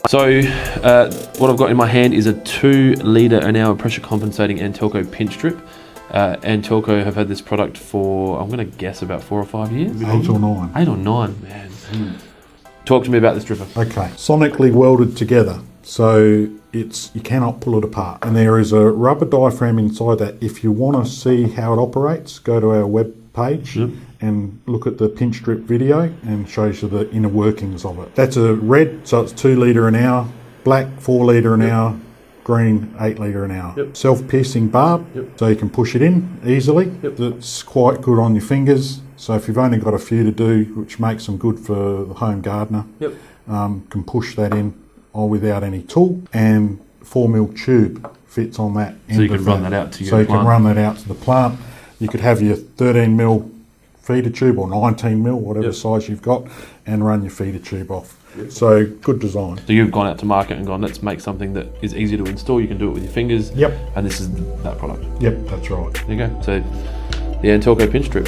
So what I've got in my hand is a 2 litre an hour pressure compensating Antelco Pinch Drip. Antelco have had this product for, I'm going to guess, about 4 or 5 years. 8 or 9. 8 or 9, man. Talk to me about this dripper. Okay, sonically welded together, so you cannot pull it apart. And there is a rubber diaphragm inside that. If you want to see how it operates, go to our web page and look at the pinch drip video, and shows you the inner workings of it. That's a red, so it's 2 litre an hour, black 4 litre an hour, green 8 litre an hour. Self-piercing barb, so you can push it in easily. It's quite good on your fingers, so if you've only got a few to do, which makes them good for the home gardener, can push that in all without any tool. And 4mm tube fits on that end. So you can run that out to your plant. So you can run that out to the plant. You could have your 13mm feeder tube or 19mm, whatever size you've got, and run your feeder tube off. So good design. So you've gone out to market and gone, let's make something that is easy to install. You can do it with your fingers. And this is that product. That's right. There you go. So the Antelco Pinch Drip.